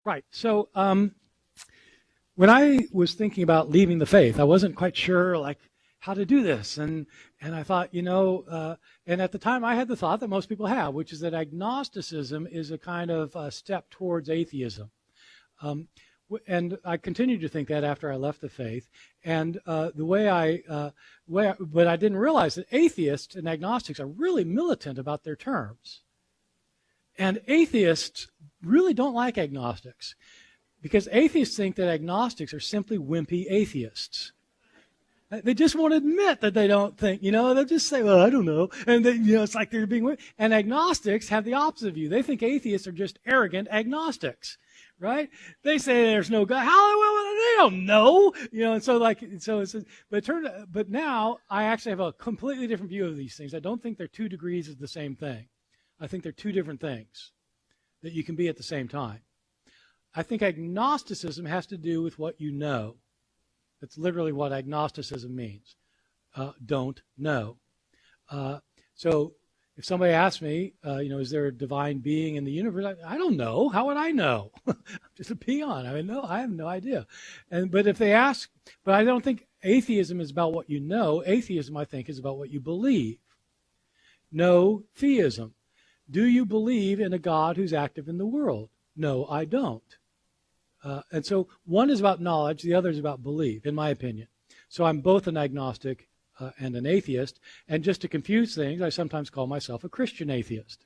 Right. So when I was thinking about leaving the faith, I wasn't quite sure like how to do this, and I thought, and at the time I had the thought that most people have, which is that agnosticism is a kind of step towards atheism. And I continued to think that after I left the faith, and but I didn't realize that atheists and agnostics are really militant about their terms. And atheists really don't like agnostics because atheists think that agnostics are simply wimpy atheists. They just won't admit that they don't think, they'll just say, well, I don't know. And it's like they're being wimpy. And agnostics have the opposite view. They think atheists are just arrogant agnostics, right? They say there's no God. They don't know, and but now I actually have a completely different view of these things. I don't think they're 2 degrees of the same thing. I think they're 2 different things that you can be at the same time. I think agnosticism has to do with what you know. That's literally what agnosticism means. Don't know. So if somebody asks me, is there a divine being in the universe? I don't know. How would I know? I'm just a peon. I have no idea. But I don't think atheism is about what you know. Atheism, I think, is about what you believe. No theism. Do you believe in a God who's active in the world? No, I don't. And so one is about knowledge, the other is about belief, in my opinion. So I'm both an agnostic and an atheist. And just to confuse things, I sometimes call myself a Christian atheist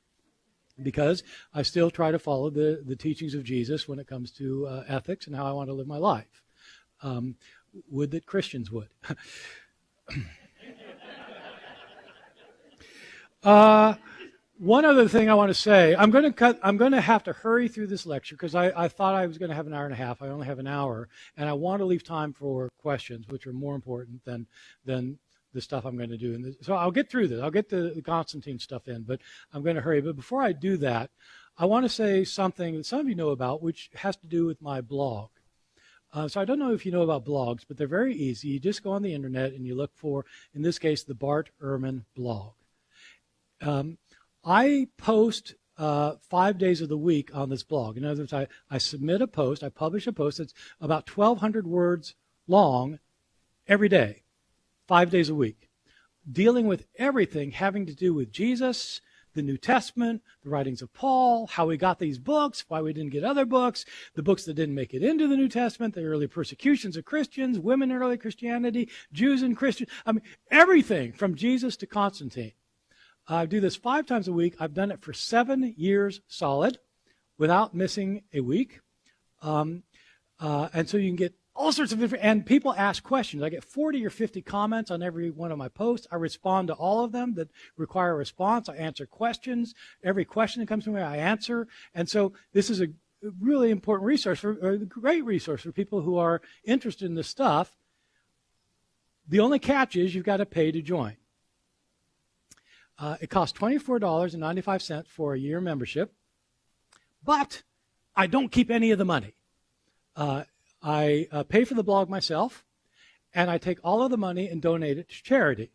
because I still try to follow the teachings of Jesus when it comes to ethics and how I want to live my life. Would that Christians would. One other thing I want to say, I'm going to have to hurry through this lecture because I thought I was going to have an hour and a half. I only have an hour, and I want to leave time for questions, which are more important than the stuff I'm going to do. So I'll get through this. I'll get the Constantine stuff in, but I'm going to hurry. But before I do that, I want to say something that some of you know about, which has to do with my blog. So I don't know if you know about blogs, but they're very easy. You just go on the internet and you look for, in this case, the Bart Ehrman blog. I post 5 days of the week on this blog. In other words, I submit a post, I publish a post that's about 1,200 words long every day, 5 days a week, dealing with everything having to do with Jesus, the New Testament, the writings of Paul, how we got these books, why we didn't get other books, the books that didn't make it into the New Testament, the early persecutions of Christians, women in early Christianity, Jews and Christians, everything from Jesus to Constantine. I do this 5 times a week. I've done it for 7 years solid without missing a week. And so you can get all sorts of different, and people ask questions. I get 40 or 50 comments on every one of my posts. I respond to all of them that require a response. I answer questions. Every question that comes to me, I answer. And so this is a really important resource, a great resource for people who are interested in this stuff. The only catch is you've got to pay to join. It costs $24.95 for a year membership, but I don't keep any of the money. I pay for the blog myself, and I take all of the money and donate it to charity.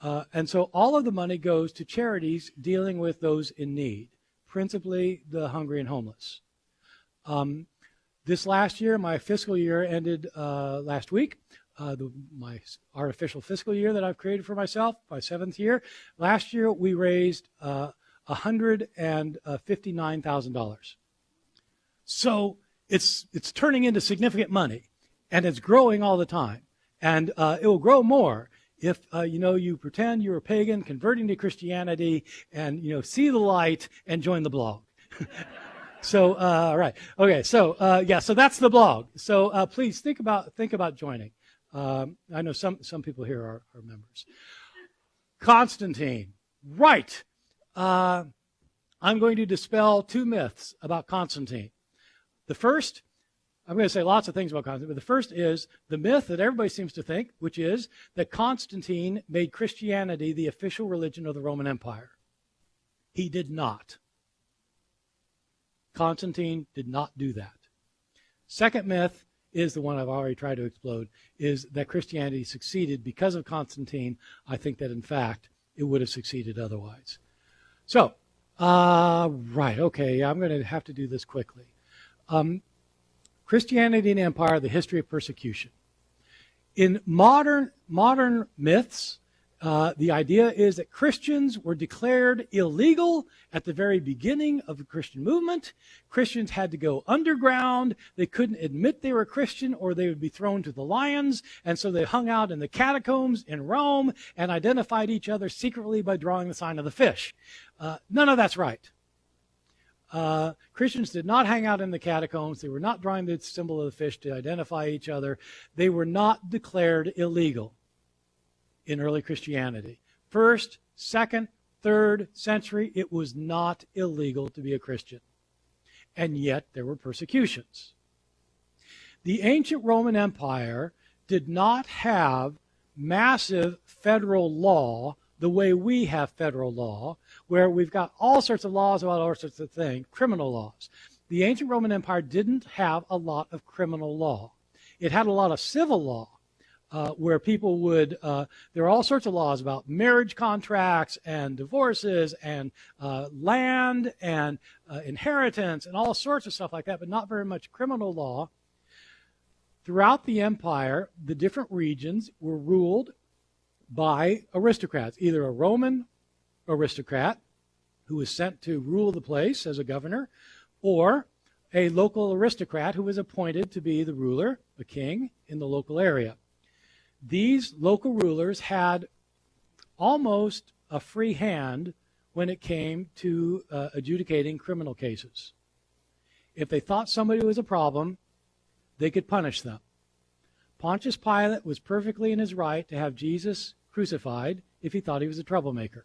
And so all of the money goes to charities dealing with those in need, principally the hungry and homeless. This last year, my fiscal year ended last week. My artificial fiscal year that I've created for myself, my 7th year. Last year, we raised $159,000. So it's turning into significant money, and it's growing all the time. And it will grow more if, you pretend you're a pagan converting to Christianity and, see the light and join the blog. So, right. Okay. So, so that's the blog. So, please think about joining. I know some people here are members. Constantine. Right. I'm going to dispel 2 myths about Constantine. The first, I'm going to say lots of things about Constantine, but the first is the myth that everybody seems to think, which is that Constantine made Christianity the official religion of the Roman Empire. He did not. Constantine did not do that. Second myth is the one I've already tried to explode, is that Christianity succeeded because of Constantine. I think that, in fact, it would have succeeded otherwise. So, right, okay, I'm going to have to do this quickly. Christianity and empire, the history of persecution. In modern myths, the idea is that Christians were declared illegal at the very beginning of the Christian movement. Christians had to go underground. They couldn't admit they were Christian or they would be thrown to the lions. And so they hung out in the catacombs in Rome and identified each other secretly by drawing the sign of the fish. None of that's right. Christians did not hang out in the catacombs. They were not drawing the symbol of the fish to identify each other. They were not declared illegal in early Christianity. First, second, third century, it was not illegal to be a Christian. And yet there were persecutions. The ancient Roman Empire did not have massive federal law the way we have federal law, where we've got all sorts of laws about all sorts of things, criminal laws. The ancient Roman Empire didn't have a lot of criminal law. It had a lot of civil law, where people would, there are all sorts of laws about marriage contracts and divorces and land and inheritance and all sorts of stuff like that, but not very much criminal law. Throughout the empire, the different regions were ruled by aristocrats, either a Roman aristocrat who was sent to rule the place as a governor, or a local aristocrat who was appointed to be the ruler, the king, in the local area. These local rulers had almost a free hand when it came to adjudicating criminal cases. If they thought somebody was a problem, they could punish them. Pontius Pilate was perfectly in his right to have Jesus crucified if he thought he was a troublemaker.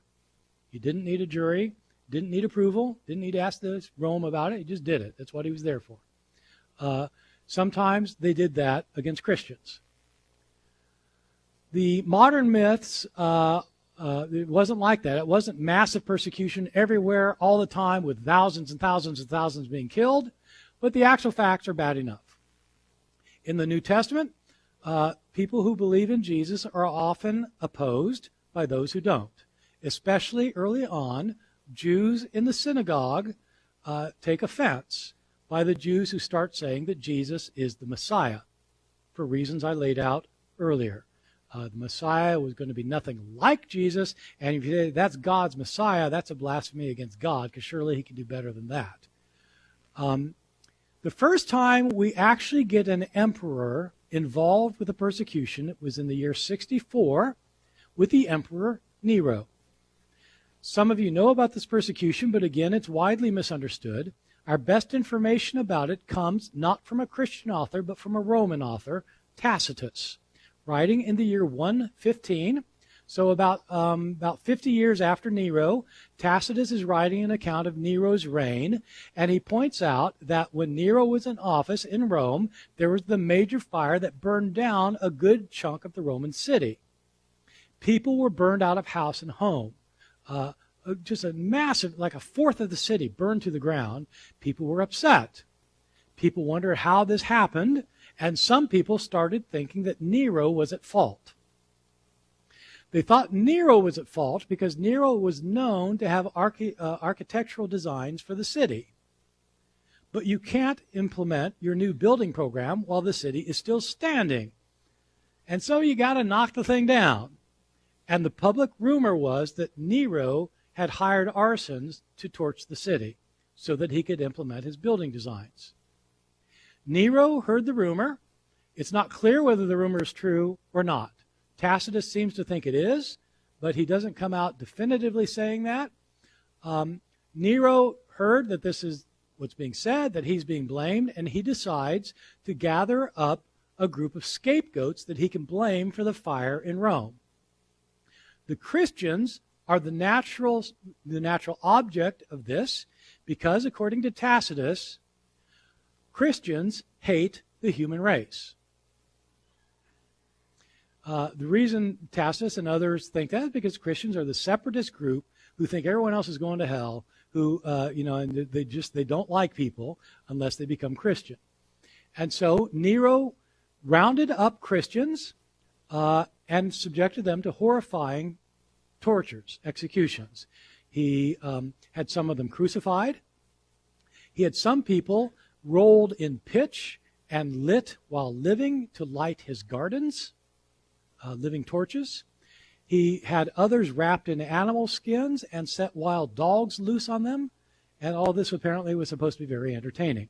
He didn't need a jury, didn't need approval, didn't need to ask Rome about it. He just did it. That's what he was there for. Sometimes they did that against Christians. The modern myths, it wasn't like that. It wasn't massive persecution everywhere all the time with thousands and thousands and thousands being killed, but the actual facts are bad enough. In the New Testament, people who believe in Jesus are often opposed by those who don't. Especially early on, Jews in the synagogue take offense by the Jews who start saying that Jesus is the Messiah, for reasons I laid out earlier. The Messiah was going to be nothing like Jesus, and if you say that's God's Messiah, that's a blasphemy against God, because surely he can do better than that. The first time we actually get an emperor involved with the persecution was in the year 64 with the Emperor Nero. Some of you know about this persecution, but again, it's widely misunderstood. Our best information about it comes not from a Christian author, but from a Roman author, Tacitus, writing in the year 115. So about 50 years after Nero, Tacitus is writing an account of Nero's reign, and he points out that when Nero was in office in Rome, there was the major fire that burned down a good chunk of the Roman city. People were burned out of house and home. Just a massive, like a fourth of the city burned to the ground. People were upset. People wondered how this happened, and some people started thinking that Nero was at fault. They thought Nero was at fault because Nero was known to have architectural designs for the city. But you can't implement your new building program while the city is still standing. And so you got to knock the thing down. And the public rumor was that Nero had hired arsons to torch the city so that he could implement his building designs. Nero heard the rumor. It's not clear whether the rumor is true or not. Tacitus seems to think it is, but he doesn't come out definitively saying that. Nero heard that this is what's being said, that he's being blamed, and he decides to gather up a group of scapegoats that he can blame for the fire in Rome. The Christians are the natural object of this because, according to Tacitus, Christians hate the human race. The reason Tacitus and others think that is because Christians are the separatist group who think everyone else is going to hell, who, and they don't like people unless they become Christian. And so Nero rounded up Christians and subjected them to horrifying tortures, executions. He had some of them crucified. He had some people rolled in pitch and lit while living to light his gardens, living torches. He had others wrapped in animal skins and set wild dogs loose on them. And all this apparently was supposed to be very entertaining.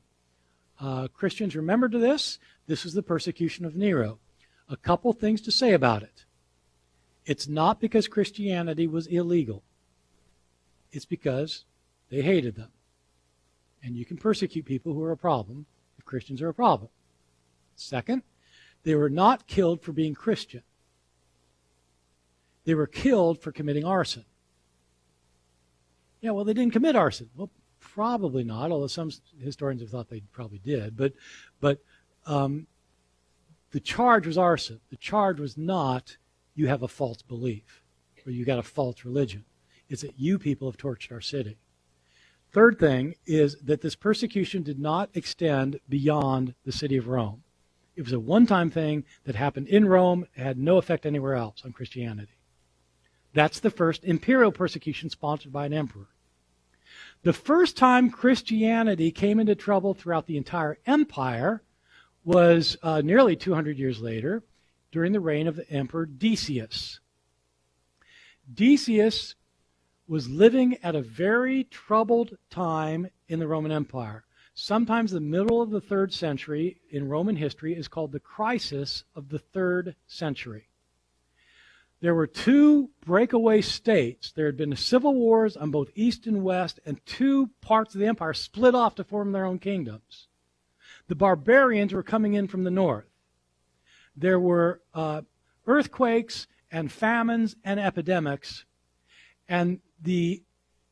Christians remember to this. This was the persecution of Nero. A couple things to say about it. It's not because Christianity was illegal. It's because they hated them. And you can persecute people who are a problem if Christians are a problem. Second, they were not killed for being Christian. They were killed for committing arson. Yeah, well, they didn't commit arson. Well, probably not, although some historians have thought they probably did. But the charge was arson. The charge was not you have a false belief or you got a false religion. It's that you people have torched our city. Third thing is that this persecution did not extend beyond the city of Rome. It was a one-time thing that happened in Rome. It had no effect anywhere else on Christianity. That's the first imperial persecution sponsored by an emperor. The first time Christianity came into trouble throughout the entire empire was nearly 200 years later, during the reign of the Emperor Decius. Decius was living at a very troubled time in the Roman Empire. Sometimes the middle of the 3rd century in Roman history is called the crisis of the 3rd century. There were 2 breakaway states. There had been civil wars on both east and west, and 2 parts of the empire split off to form their own kingdoms. The barbarians were coming in from the north. There were earthquakes and famines and epidemics, and the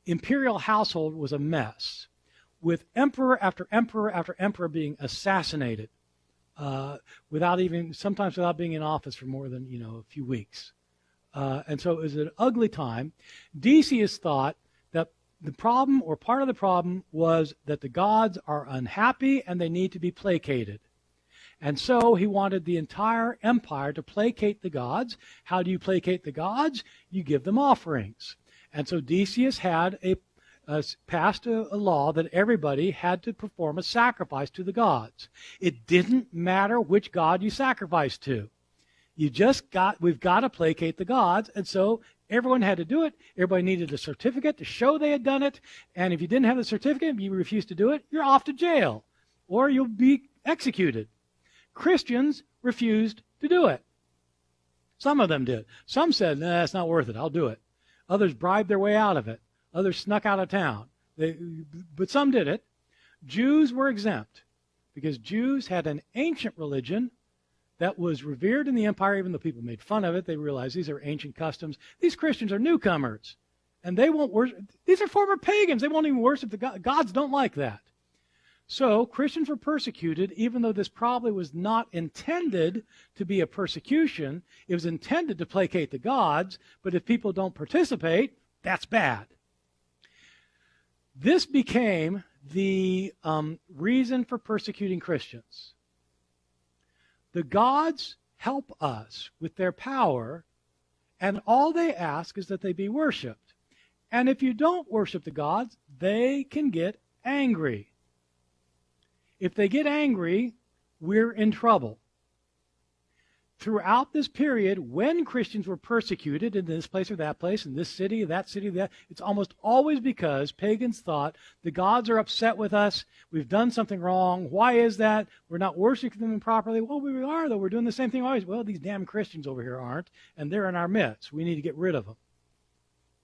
imperial household was a mess, with emperor after emperor after emperor being assassinated, sometimes without being in office for more than a few weeks. And so it was an ugly time. Decius thought that the problem, or part of the problem, was that the gods are unhappy and they need to be placated. And so he wanted the entire empire to placate the gods. How do you placate the gods? You give them offerings. And so Decius had passed a law that everybody had to perform a sacrifice to the gods. It didn't matter which god you sacrificed to. We've got to placate the gods. And so everyone had to do it. Everybody needed a certificate to show they had done it. And if you didn't have the certificate, you refused to do it, you're off to jail or you'll be executed. Christians refused to do it. Some of them did. Some said, nah, it's not worth it. I'll do it. Others bribed their way out of it. Others snuck out of town. But some did it. Jews were exempt because Jews had an ancient religion that was revered in the empire. Even though people made fun of it, they realized these are ancient customs. These Christians are newcomers, and they won't worship. These are former pagans. They won't even worship the gods. Don't like that. So Christians were persecuted, even though this probably was not intended to be a persecution. It was intended to placate the gods, but if people don't participate, that's bad. This became the reason for persecuting Christians. The gods help us with their power, and all they ask is that they be worshipped. And if you don't worship the gods, they can get angry. If they get angry, we're in trouble. Throughout this period, when Christians were persecuted in this place or that place, in this city, that, it's almost always because pagans thought the gods are upset with us. We've done something wrong. Why is that? We're not worshiping them properly. Well, we are, though. We're doing the same thing always. Well, these damn Christians over here aren't, and they're in our midst. We need to get rid of them.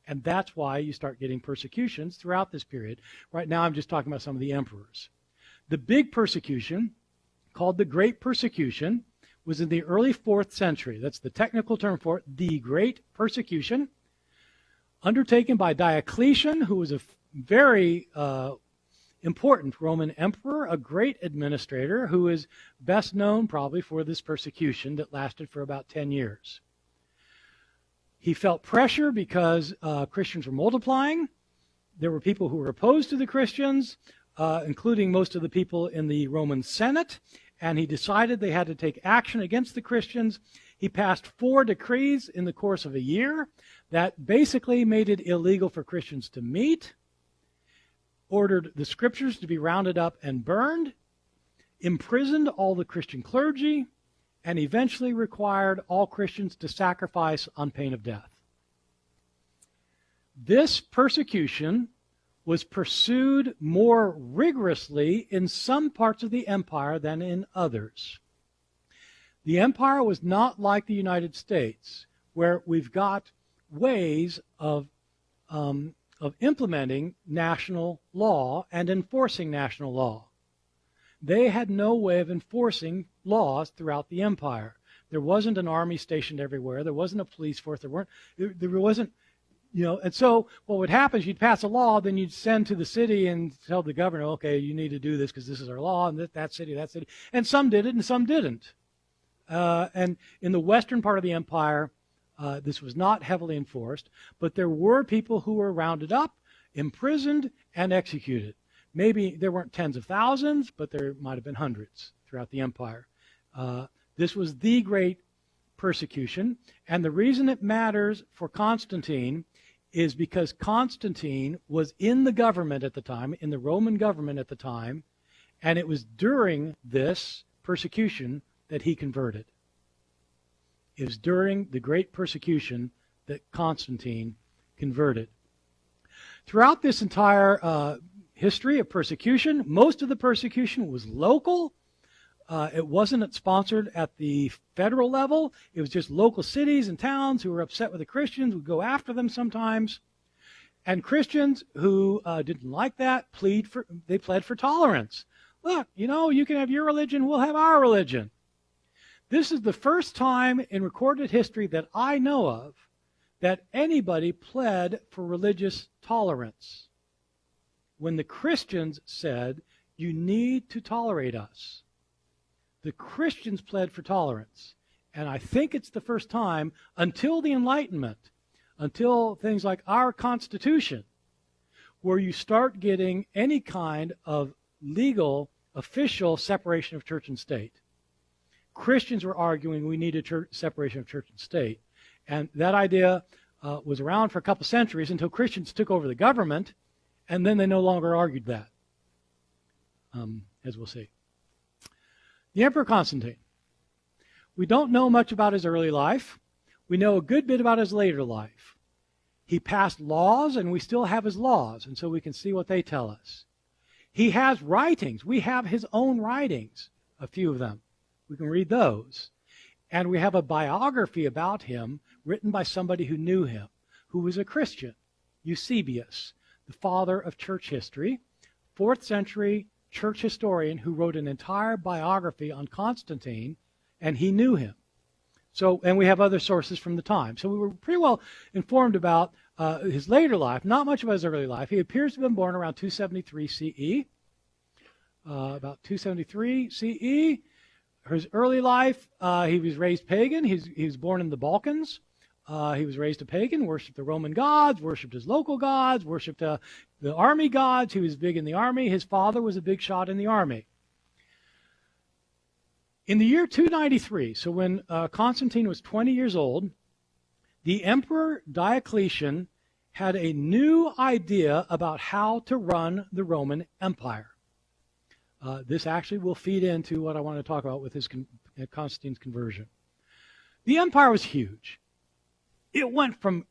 And that's why you start getting persecutions throughout this period. Right now, I'm just talking about some of the emperors. The big persecution, called the Great Persecution, was in the early 4th century. That's the technical term for it, the Great Persecution, undertaken by Diocletian, who was a very important Roman emperor, a great administrator, who is best known probably for this persecution that lasted for about 10 years. He felt pressure because Christians were multiplying. There were people who were opposed to the Christians, including most of the people in the Roman Senate, and he decided they had to take action against the Christians. He passed 4 decrees in the course of a year that basically made it illegal for Christians to meet, ordered the scriptures to be rounded up and burned, imprisoned all the Christian clergy, and eventually required all Christians to sacrifice on pain of death. This persecution was pursued more rigorously in some parts of the empire than in others. The empire was not like the United States, where we've got ways of implementing national law and enforcing national law. They had no way of enforcing laws throughout the empire. There wasn't an army stationed everywhere. There wasn't a police force. There wasn't, and so what would happen is you'd pass a law, then you'd send to the city and tell the governor, okay, you need to do this because this is our law, and that city. And some did it and some didn't. And in the western part of the empire, this was not heavily enforced, but there were people who were rounded up, imprisoned, and executed. Maybe there weren't tens of thousands, but there might have been hundreds throughout the empire. This was the great persecution, and the reason it matters for Constantine is because Constantine was in the government at the time, in the Roman government at the time, and it was during this persecution that he converted. It was during the great persecution that Constantine converted. Throughout this entire history of persecution, most of the persecution was local. It wasn't sponsored at the federal level. It was just local cities and towns who were upset with the Christians would go after them sometimes. And Christians who didn't like that they pled for tolerance. Look, you can have your religion, we'll have our religion. This is the first time in recorded history that I know of that anybody pled for religious tolerance. When the Christians said, you need to tolerate us. The Christians pled for tolerance. And I think it's the first time until the Enlightenment, until things like our Constitution, where you start getting any kind of legal, official separation of church and state. Christians were arguing we needed separation of church and state. And that idea was around for a couple centuries until Christians took over the government, and then they no longer argued that, as we'll see. The Emperor Constantine. We don't know much about his early life. We know a good bit about his later life. He passed laws, and we still have his laws, and so we can see what they tell us. He has writings. We have his own writings, a few of them. We can read those. And we have a biography about him written by somebody who knew him, who was a Christian, Eusebius, the father of church history, 4th century church historian who wrote an entire biography on Constantine, and he knew him. So, and we have other sources from the time. So we were pretty well informed about his later life, not much about his early life. He appears to have been born around 273 CE, about 273 CE. His early life, he was raised pagan. He was born in the Balkans. He was raised a pagan, worshipped the Roman gods, worshipped his local gods, worshipped the army gods. He was big in the army. His father was a big shot in the army. In the year 293, so when Constantine was 20 years old, the Emperor Diocletian had a new idea about how to run the Roman Empire. This actually will feed into what I want to talk about with Constantine's conversion. The empire was huge. It went from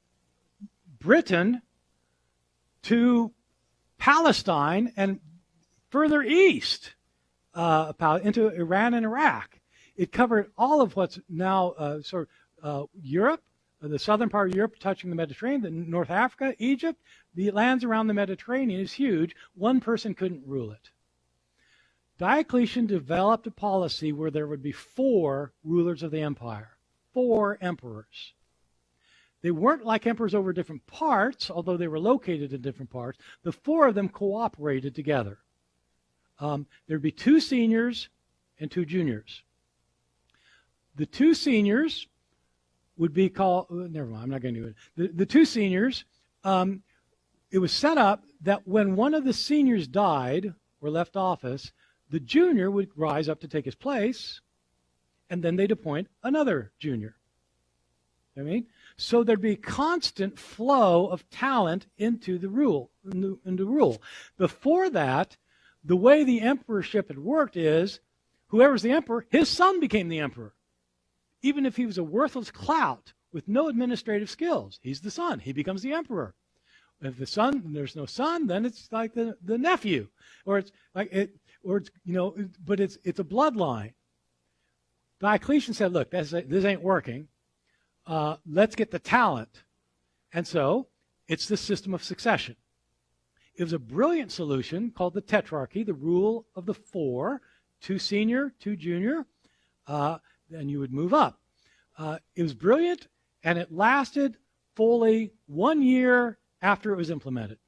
Britain to Palestine and further east into Iran and Iraq. It covered all of what's now Europe, the southern part of Europe touching the Mediterranean, the North Africa, Egypt. The lands around the Mediterranean is huge. One person couldn't rule it. Diocletian developed a policy where there would be 4 rulers of the empire, 4 emperors. They weren't like emperors over different parts, although they were located in different parts. The 4 of them cooperated together. There'd be 2 seniors and 2 juniors. The 2 seniors would be called, never mind, I'm not going to do it. The 2 seniors, it was set up that when one of the seniors died or left office, the junior would rise up to take his place, and then they'd appoint another junior. I mean, so there'd be constant flow of talent into the rule. Before that, the way the emperorship had worked is whoever's the emperor, his son became the emperor. Even if he was a worthless clout with no administrative skills, he's the son. He becomes the emperor. If the son, there's no son, then it's like the nephew, or it's like it, or it's but it's a bloodline. Diocletian said, "Look, this ain't working. Let's get the talent," and so it's the system of succession. It was a brilliant solution called the tetrarchy, the rule of the four: 2 senior, 2 junior, then you would move up. It was brilliant, and it lasted fully 1 year after it was implemented.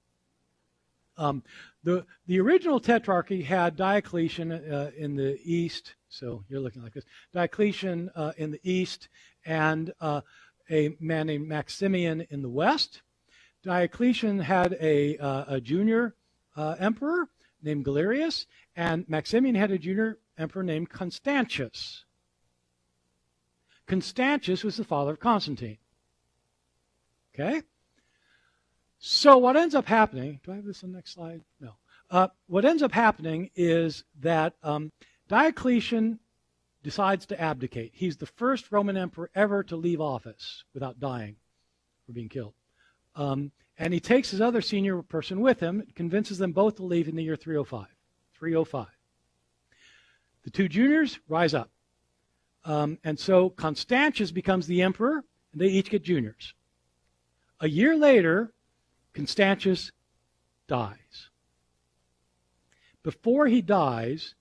The original tetrarchy had Diocletian in the east, so you're looking like this. Diocletian in the east, and a man named Maximian in the west. Diocletian had a junior emperor named Galerius, and Maximian had a junior emperor named Constantius. Constantius was the father of Constantine. Okay? So what ends up happening, do I have this on the next slide? No. What ends up happening is that Diocletian decides to abdicate. He's the first Roman emperor ever to leave office without dying or being killed. And he takes his other senior person with him, convinces them both to leave in the year 305. The 2 juniors rise up. And so Constantius becomes the emperor, and they each get juniors. A year later, Constantius dies. Before he dies,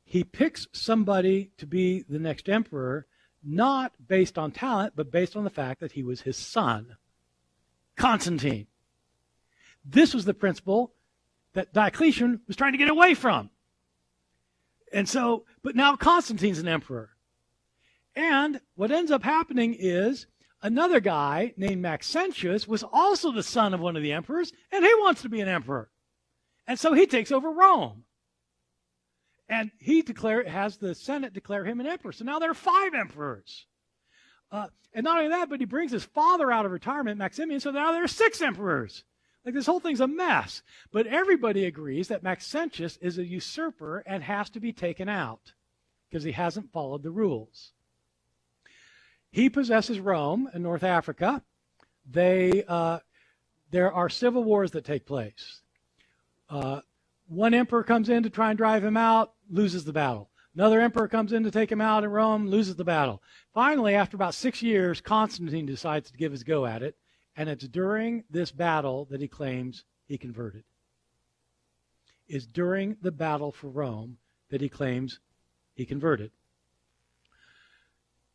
he picks somebody to be the next emperor, not based on talent, but based on the fact that he was his son, Constantine. This was the principle that Diocletian was trying to get away from. And so, but now Constantine's an emperor. And what ends up happening is another guy named Maxentius was also the son of one of the emperors, and he wants to be an emperor. And so he takes over Rome. And he has the Senate declare him an emperor. So now there are 5 emperors. And not only that, but he brings his father out of retirement, Maximian, so now there are 6 emperors. Like, this whole thing's a mess. But everybody agrees that Maxentius is a usurper and has to be taken out because he hasn't followed the rules. He possesses Rome and North Africa. There are civil wars that take place. One emperor comes in to try and drive him out, loses the battle. Another emperor comes in to take him out in Rome, loses the battle. Finally, after about 6 years, Constantine decides to give his go at it, and it's during this battle that he claims he converted. It's during the battle for Rome that he claims he converted.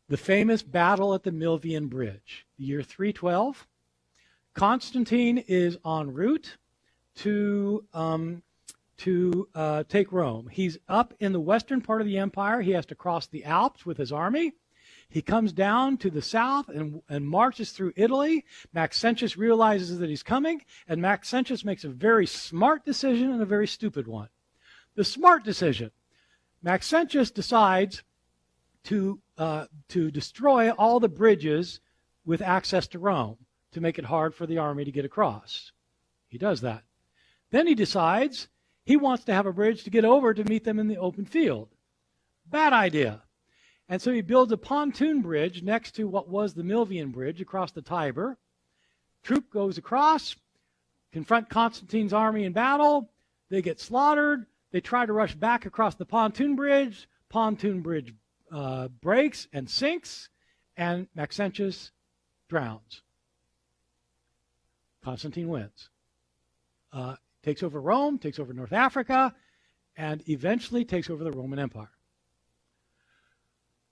The famous battle at the Milvian Bridge, the year 312. Constantine is en route to take Rome. He's up in the western part of the empire. He has to cross the Alps with his army. He comes down to the south and marches through Italy. Maxentius realizes that he's coming, and Maxentius makes a very smart decision and a very stupid one. The smart decision, Maxentius decides to destroy all the bridges with access to Rome to make it hard for the army to get across. He does that. Then he decides he wants to have a bridge to get over to meet them in the open field. Bad idea. And so he builds a pontoon bridge next to what was the Milvian Bridge across the Tiber. Troop goes across, confront Constantine's army in battle. They get slaughtered. They try to rush back across the pontoon bridge. Pontoon bridge breaks and sinks, and Maxentius drowns. Constantine wins. Takes over Rome, takes over North Africa, and eventually takes over the Roman Empire.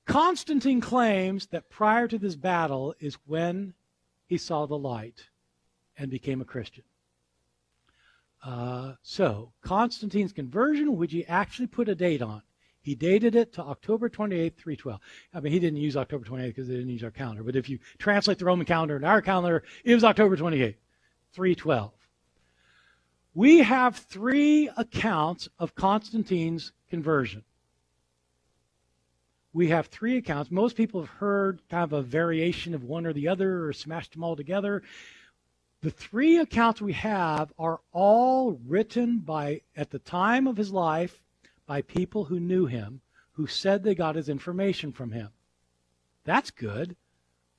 Constantine claims that prior to this battle is when he saw the light and became a Christian. So Constantine's conversion, which he actually put a date on, he dated it to October 28, 312. I mean, he didn't use October 28 because they didn't use our calendar. But if you translate the Roman calendar into our calendar, it was October 28, 312. We have 3 accounts of Constantine's conversion. We have 3 accounts. Most people have heard kind of a variation of one or the other or smashed them all together. The 3 accounts we have are all written at the time of his life by people who knew him, who said they got his information from him. That's good.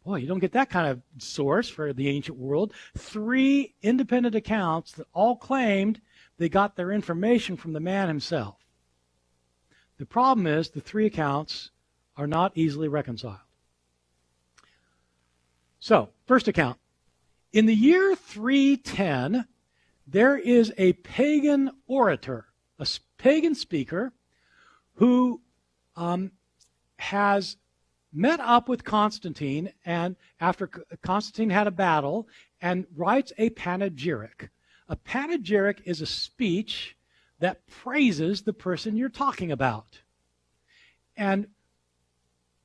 Boy, you don't get that kind of source for the ancient world. 3 independent accounts that all claimed they got their information from the man himself. The problem is the 3 accounts are not easily reconciled. So, first account. In the year 310, there is a pagan orator, a pagan speaker, who has met up with Constantine, and after Constantine had a battle, and writes a panegyric. A panegyric is a speech that praises the person you're talking about, and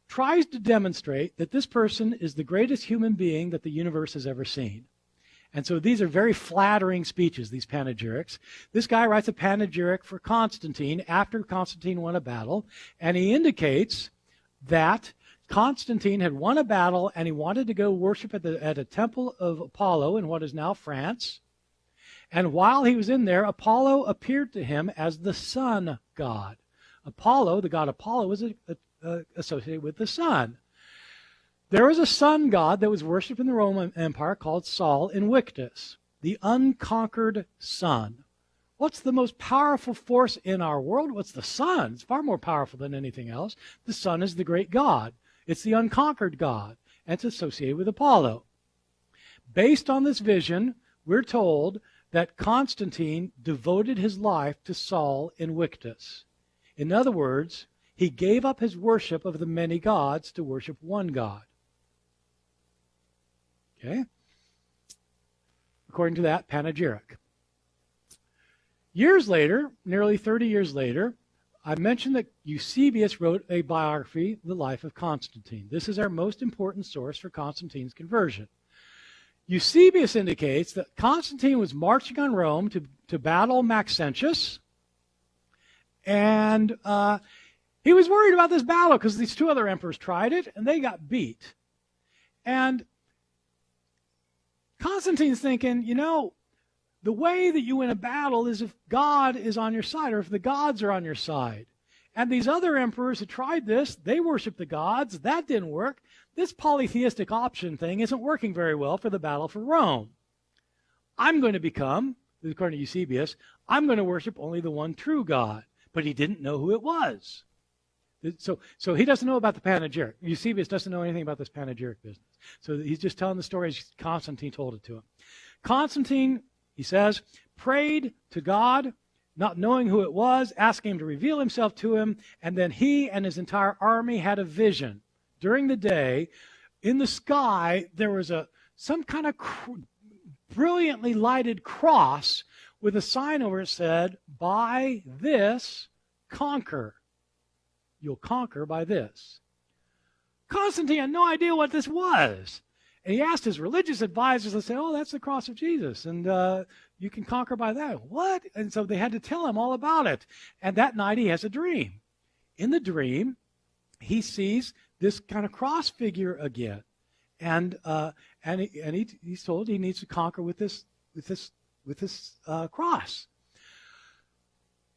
tries to demonstrate that this person is the greatest human being that the universe has ever seen. And so these are very flattering speeches, these panegyrics. This guy writes a panegyric for Constantine after Constantine won a battle, and he indicates that Constantine had won a battle and he wanted to go worship at a temple of Apollo in what is now France. And while he was in there, Apollo appeared to him as the sun god. Apollo, the god Apollo, was associated with the sun. There was a sun god that was worshipped in the Roman Empire called Sol Invictus, the unconquered sun. What's the most powerful force in our world? What's the sun? It's far more powerful than anything else. The sun is the great god. It's the unconquered god, and it's associated with Apollo. Based on this vision, we're told that Constantine devoted his life to Sol Invictus. In other words, he gave up his worship of the many gods to worship one God. Okay? According to that panegyric. Years later, nearly 30 years later, I mentioned that Eusebius wrote a biography, The Life of Constantine. This is our most important source for Constantine's conversion. Eusebius indicates that Constantine was marching on Rome to battle Maxentius, and he was worried about this battle because these 2 other emperors tried it, and they got beat. And Constantine's thinking, the way that you win a battle is if God is on your side, or if the gods are on your side. And these other emperors who tried this, they worshiped the gods. That didn't work. This polytheistic option thing isn't working very well for the battle for Rome. I'm going to become, according to Eusebius, I'm going to worship only the one true God. But he didn't know who it was. So he doesn't know about the panegyric. Eusebius doesn't know anything about this panegyric business. So he's just telling the story as Constantine told it to him. Constantine, he says, prayed to God, not knowing who it was, asking him to reveal himself to him, and then he and his entire army had a vision. During the day, in the sky, there was some kind of brilliantly lighted cross with a sign over it said, by this conquer. You'll conquer by this. Constantine had no idea what this was. And he asked his religious advisors, they said, oh, that's the cross of Jesus, and you can conquer by that. What? And so they had to tell him all about it. And that night he has a dream. In the dream, he sees this kind of cross figure again. And he's told he needs to conquer with this cross.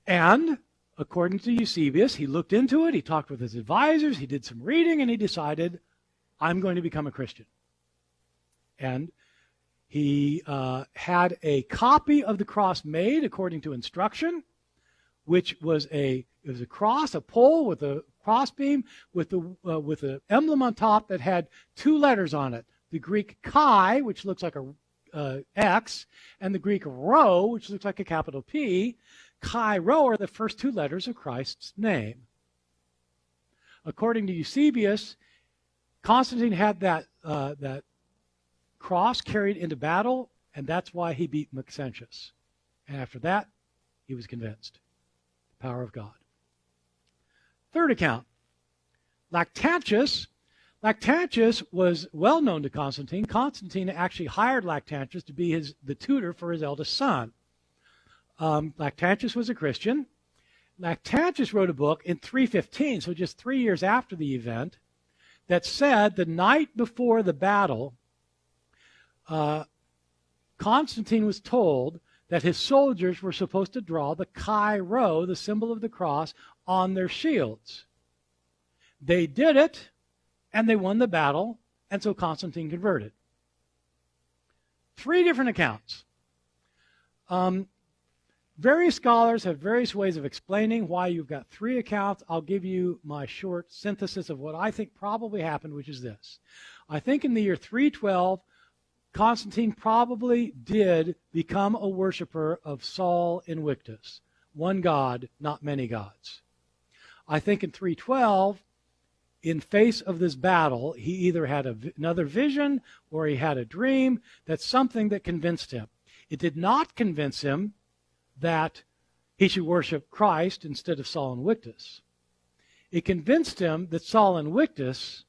And according to Eusebius, he looked into it, he talked with his advisors, he did some reading, and he decided, I'm going to become a Christian. And he had a copy of the cross made according to instruction, which was a cross, a pole with a crossbeam with the emblem on top that had 2 letters on it: the Greek chi, which looks like a X, and the Greek rho, which looks like a capital P. Chi rho are the first 2 letters of Christ's name. According to Eusebius, Constantine had that cross carried into battle, and that's why he beat Maxentius. And after that, he was convinced. The power of God. Third account. Lactantius was well known to Constantine. Constantine actually hired Lactantius to be the tutor for his eldest son. Lactantius was a Christian. Lactantius wrote a book in 315, so just 3 years after the event, that said the night before the battle, Constantine was told that his soldiers were supposed to draw the chi rho, the symbol of the cross, on their shields. they did it, and they won the battle, and so Constantine converted. 3 different accounts. Various scholars have various ways of explaining why you've got 3 accounts. I'll give you my short synthesis of what I think probably happened, which is this. I think in the year 312, Constantine probably did become a worshiper of Sol Invictus, one god, not many gods. I think in 312, in face of this battle, he either had another vision or he had a dream. That's something that convinced him. It did not convince him that he should worship Christ instead of Sol Invictus. It convinced him that Sol Invictus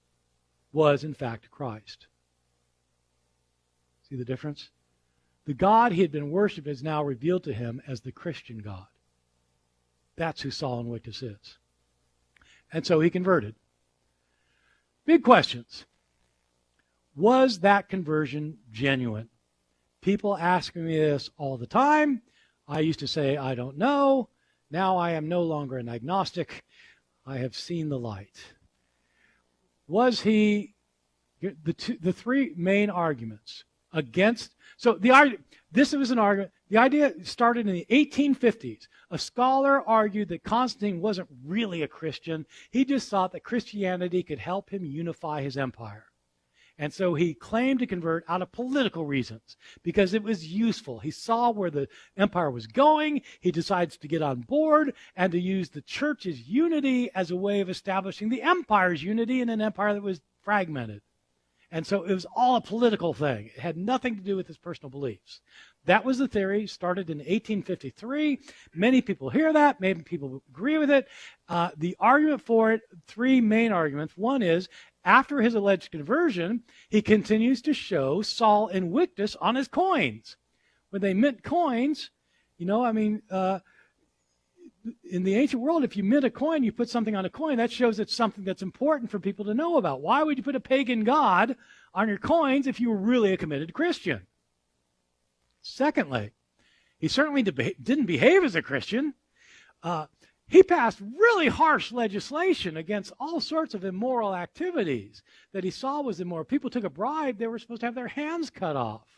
was, in fact, Christ. See the difference? The God he had been worshipping is now revealed to him as the Christian God. That's who Sol Invictus is. And so he converted. Big questions. Was that conversion genuine? People ask me this all the time. I used to say, I don't know. Now I am no longer an agnostic. I have seen the light. Was he, the 3 main arguments against, so this was an argument, the idea started in the 1850s. A scholar argued that Constantine wasn't really a Christian. He just thought that Christianity could help him unify his empire. And so he claimed to convert out of political reasons because it was useful. He saw where the empire was going. He decides to get on board and to use the church's unity as a way of establishing the empire's unity in an empire that was fragmented. And so it was all a political thing. It had nothing to do with his personal beliefs. That was the theory, started in 1853. Many people hear that. Maybe people agree with it. The argument for it, 3 main arguments. One is, after his alleged conversion, he continues to show Sol Invictus on his coins. When they mint coins, in the ancient world, if you mint a coin, you put something on a coin, that shows it's something that's important for people to know about. Why would you put a pagan god on your coins if you were really a committed Christian? Secondly, he certainly didn't behave as a Christian. He passed really harsh legislation against all sorts of immoral activities that he saw was immoral. People took a bribe, they were supposed to have their hands cut off.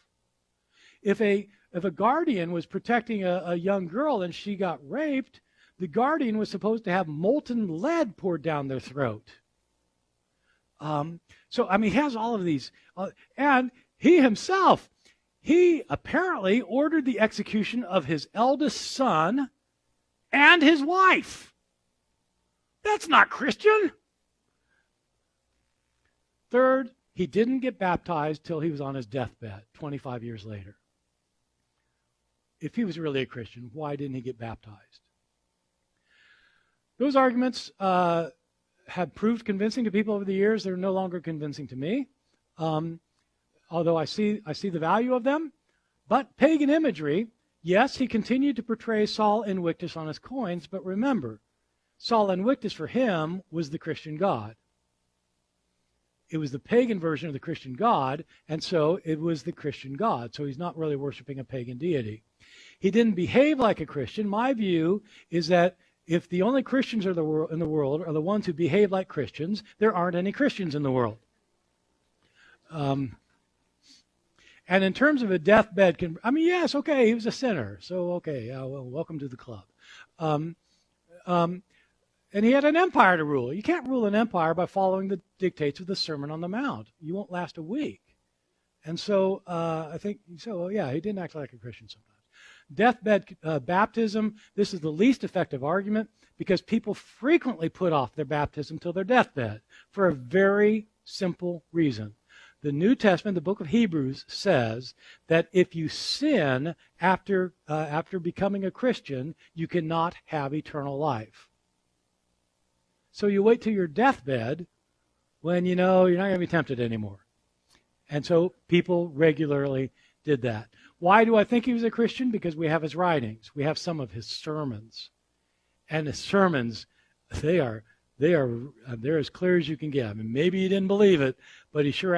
If a guardian was protecting a young girl and she got raped, the guardian was supposed to have molten lead poured down their throat. He has all of these. And he himself, he apparently ordered the execution of his eldest son and his wife. That's not Christian. Third, he didn't get baptized till he was on his deathbed 25 years later. If he was really a Christian, why didn't he get baptized? Those arguments have proved convincing to people over the years. They're no longer convincing to me, although I see the value of them. But pagan imagery, yes, he continued to portray Sol Invictus on his coins, but remember, Sol Invictus for him was the Christian God. It was the pagan version of the Christian God, and so it was the Christian God. So he's not really worshiping a pagan deity. He didn't behave like a Christian. My view is that if the only Christians in the world are the ones who behave like Christians, there aren't any Christians in the world. And in terms of a deathbed, yes, okay, he was a sinner. So, okay, well, welcome to the club. And he had an empire to rule. You can't rule an empire by following the dictates of the Sermon on the Mount. You won't last a week. And so he didn't act like a Christian sometimes. Deathbed baptism, this is the least effective argument because people frequently put off their baptism till their deathbed for a very simple reason. The New Testament, the book of Hebrews, says that if you sin after becoming a Christian, you cannot have eternal life. So you wait till your deathbed when you're not going to be tempted anymore. And so people regularly did that. Why do I think he was a Christian? Because we have his writings. We have some of his sermons. And his sermons, they're as clear as you can get. Maybe he didn't believe it, but he sure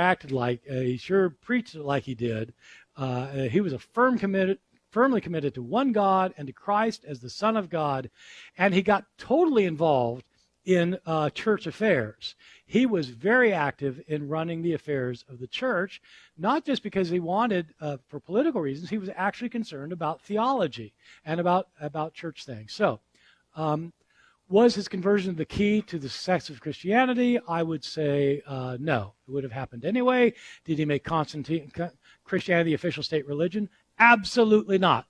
preached it like he did. He was firmly committed to one God and to Christ as the Son of God, and he got totally involved in church affairs. He was very active in running the affairs of the church, not just because he wanted, for political reasons, he was actually concerned about theology and about church things. So, was his conversion the key to the success of Christianity? I would say no. It would have happened anyway. Did he make Christianity the official state religion? Absolutely not.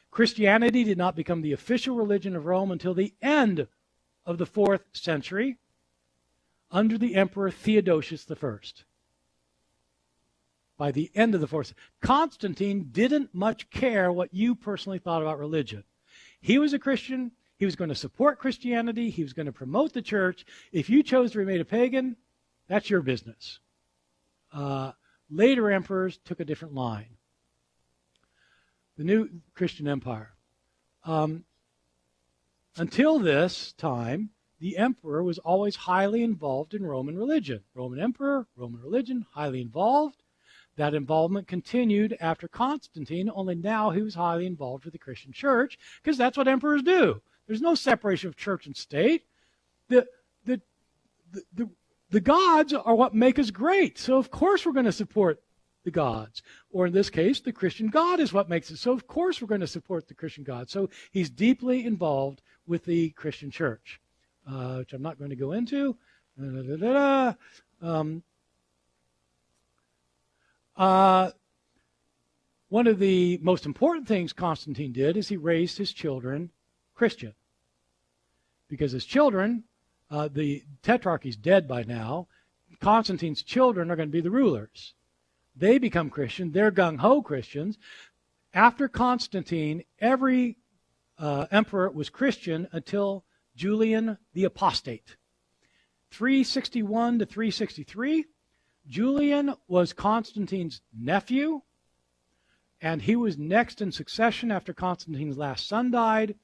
Christianity did not become the official religion of Rome until the end of the 4th century under the Emperor Theodosius I. By the end of the 4th century, Constantine didn't much care what you personally thought about religion. He was a Christian. He was going to support Christianity. He was going to promote the church. If you chose to remain a pagan, that's your business. Later emperors took a different line. The new Christian empire. Until this time, the emperor was always highly involved in Roman religion. Roman emperor, Roman religion, highly involved. That involvement continued after Constantine, only now he was highly involved with the Christian church, because that's what emperors do. There's no separation of church and state. The gods are what make us great, so of course we're going to support the gods. Or in this case, the Christian God is what makes it, so of course we're going to support the Christian God. So he's deeply involved with the Christian church, which I'm not going to go into. One of the most important things Constantine did is he raised his children Christian. Because his children, the tetrarchy's dead by now, Constantine's children are going to be the rulers. They become Christian. They're gung-ho Christians. After Constantine, every emperor was Christian until Julian the Apostate. 361 to 363, Julian was Constantine's nephew, and he was next in succession after Constantine's last son died.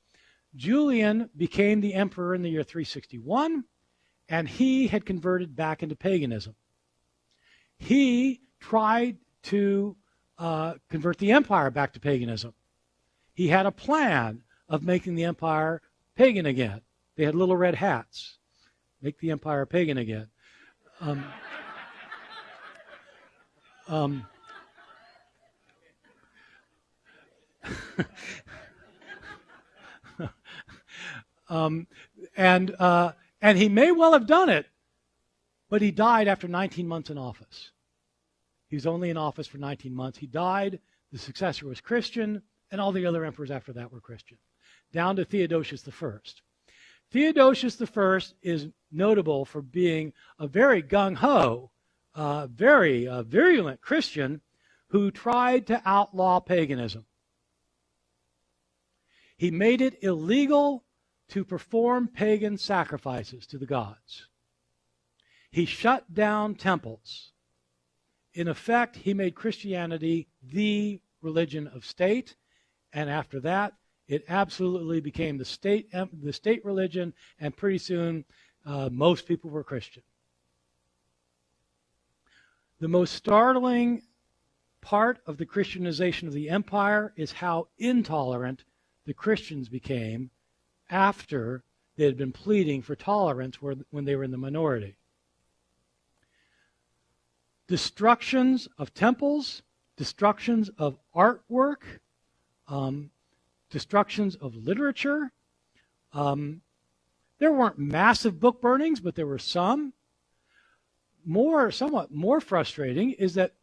Julian became the emperor in the year 361, and he had converted back into paganism. He tried to convert the empire back to paganism. He had a plan of making the empire pagan again. They had little red hats. Make the empire pagan again. And he may well have done it, but he died after 19 months in office. He was only in office for 19 months. He died. The successor was Christian, and all the other emperors after that were Christian, down to Theodosius I. Theodosius I is notable for being a very gung-ho, very virulent Christian who tried to outlaw paganism. He made it illegal to perform pagan sacrifices to the gods. He shut down temples. In effect, he made Christianity the religion of state, and after that, it absolutely became the state religion, and pretty soon most people were Christian. The most startling part of the Christianization of the empire is how intolerant the Christians became after they had been pleading for tolerance when they were in the minority. Destructions of temples, destructions of artwork, destructions of literature. There weren't massive book burnings, but there were some. Somewhat more frustrating is that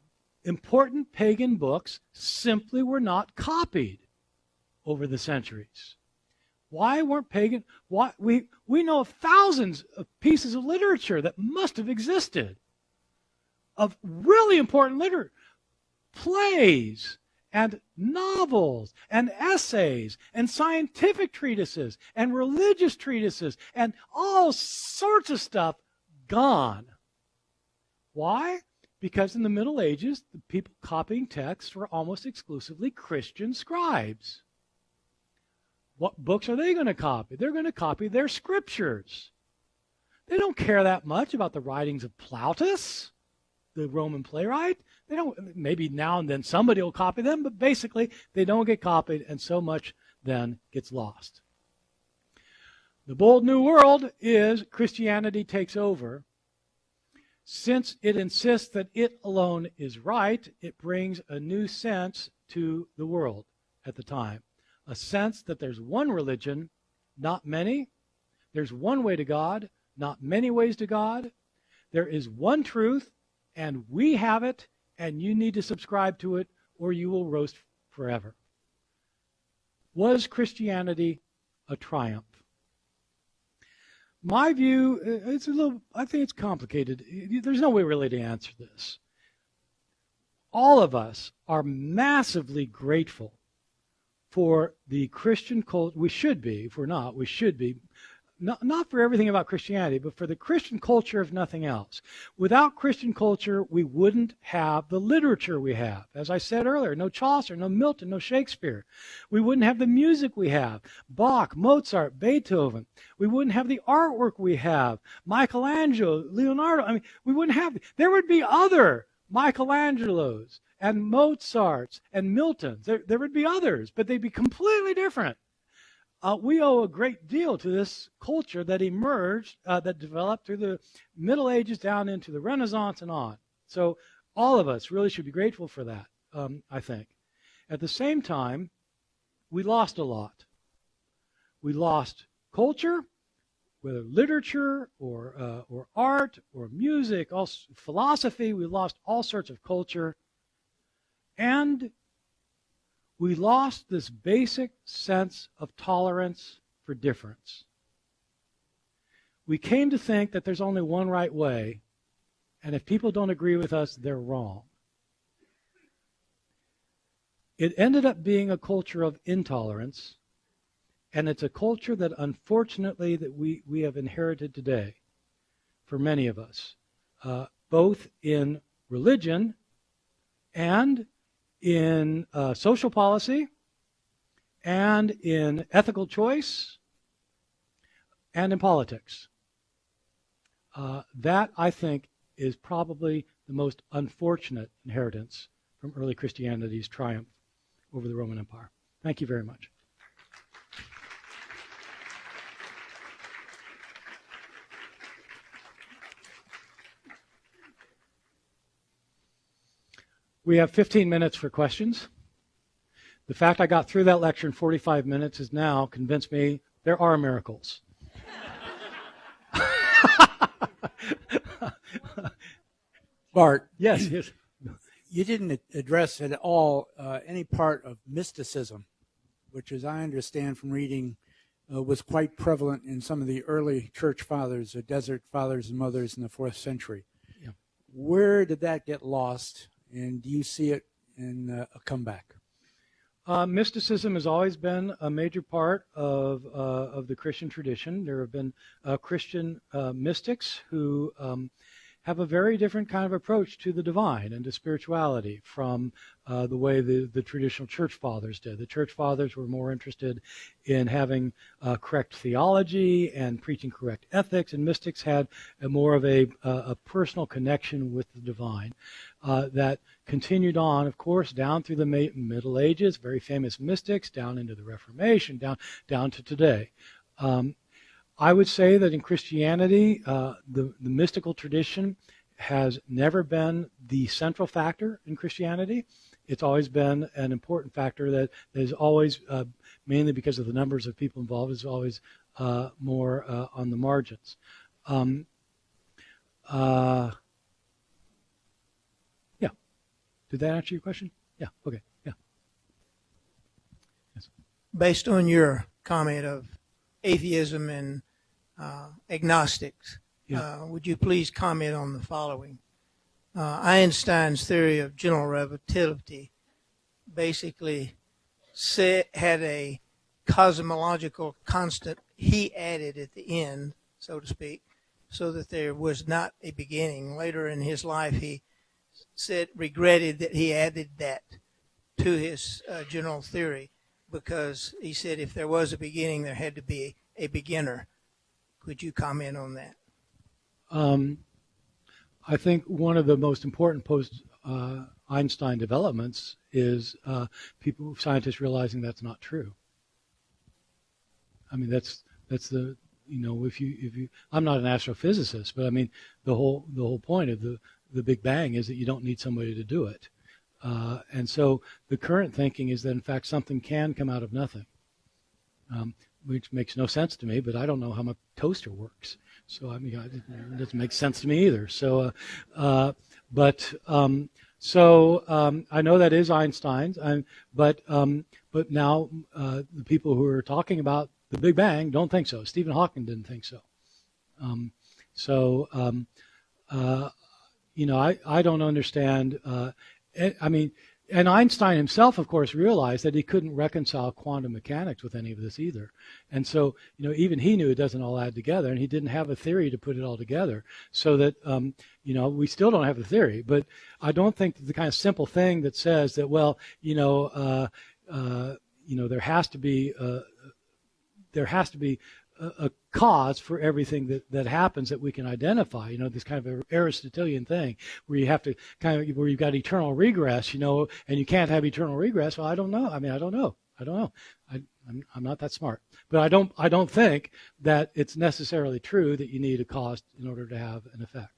important pagan books simply were not copied over the centuries. Why weren't pagan? We know of thousands of pieces of literature that must have existed, of really important literature, plays and novels and essays and scientific treatises and religious treatises and all sorts of stuff gone. Why? Because in the Middle Ages, the people copying texts were almost exclusively Christian scribes. What books are they going to copy? They're going to copy their scriptures. They don't care that much about the writings of Plautus, the Roman playwright. They don't. Maybe now and then somebody will copy them, but basically they don't get copied, and so much then gets lost. The bold new world is Christianity takes over. Since it insists that it alone is right, it brings a new sense to the world at the time. A sense that there's one religion, not many. There's one way to God, not many ways to God. There is one truth, and we have it, and you need to subscribe to it, or you will roast forever. Was Christianity a triumph? My view, I think it's complicated. There's no way really to answer this. All of us are massively grateful for the Christian culture. We should be. If we're not, we should be. Not for everything about Christianity, but for the Christian culture, if nothing else. Without Christian culture, we wouldn't have the literature we have. As I said earlier, no Chaucer, no Milton, no Shakespeare. We wouldn't have the music we have. Bach, Mozart, Beethoven. We wouldn't have the artwork we have. Michelangelo, Leonardo. I mean, we wouldn't have. There would be other Michelangelos and Mozarts and Miltons. There would be others, but they'd be completely different. We owe a great deal to this culture that emerged, that developed through the Middle Ages down into the Renaissance and on. So all of us really should be grateful for that, I think. At the same time, we lost a lot. We lost culture, whether literature or art or music, philosophy. We lost all sorts of culture. And we lost this basic sense of tolerance for difference. We came to think that there's only one right way, and if people don't agree with us, they're wrong. It ended up being a culture of intolerance, and it's a culture that unfortunately that we have inherited today for many of us, both in religion and in social policy, and in ethical choice, and in politics. That, I think, is probably the most unfortunate inheritance from early Christianity's triumph over the Roman Empire. Thank you very much. We have 15 minutes for questions. The fact I got through that lecture in 45 minutes has now convinced me there are miracles. Bart, Yes. you didn't address at all any part of mysticism, which, as I understand from reading, was quite prevalent in some of the early church fathers, the desert fathers and mothers in the 4th century. Yeah. Where did that get lost? And do you see it in a comeback? Mysticism has always been a major part of the Christian tradition. There have been Christian mystics who have a very different kind of approach to the divine and to spirituality from the way the traditional church fathers did. The church fathers were more interested in having correct theology and preaching correct ethics, and mystics had more of a personal connection with the divine that continued on, of course, down through the Middle Ages, very famous mystics, down into the Reformation, down to today. I would say that in Christianity, the mystical tradition has never been the central factor in Christianity. It's always been an important factor that is always, mainly because of the numbers of people involved, is always more on the margins. Yeah. Did that answer your question? Yeah. Okay. Yeah. Yes. Based on your comment of atheism and agnostics, Yeah. would you please comment on the following? Einstein's theory of general relativity basically had a cosmological constant he added at the end, so to speak, so that there was not a beginning. Later in his life, he regretted that he added that to his general theory, because he said if there was a beginning, there had to be a beginner. Could you comment on that? I think one of the most important post-Einstein developments is scientists realizing that's not true. I mean, that's the I'm not an astrophysicist, but I mean, the whole point of the Big Bang is that you don't need somebody to do it. And so the current thinking is that, in fact, something can come out of nothing, which makes no sense to me, but I don't know how my toaster works. So, I mean, it doesn't make sense to me either. So, I know that is Einstein's, but now the people who are talking about the Big Bang don't think so. Stephen Hawking didn't think so. I don't understand. And Einstein himself, of course, realized that he couldn't reconcile quantum mechanics with any of this either. And so, even he knew it doesn't all add together, and he didn't have a theory to put it all together. So that, we still don't have a theory. But I don't think that the kind of simple thing that says that, well, there has to be a cause for everything that happens that we can identify, this kind of Aristotelian thing where you have to where you've got eternal regress, and you can't have eternal regress. Well, I don't know. I don't know. I'm not that smart, but I don't think that it's necessarily true that you need a cause in order to have an effect.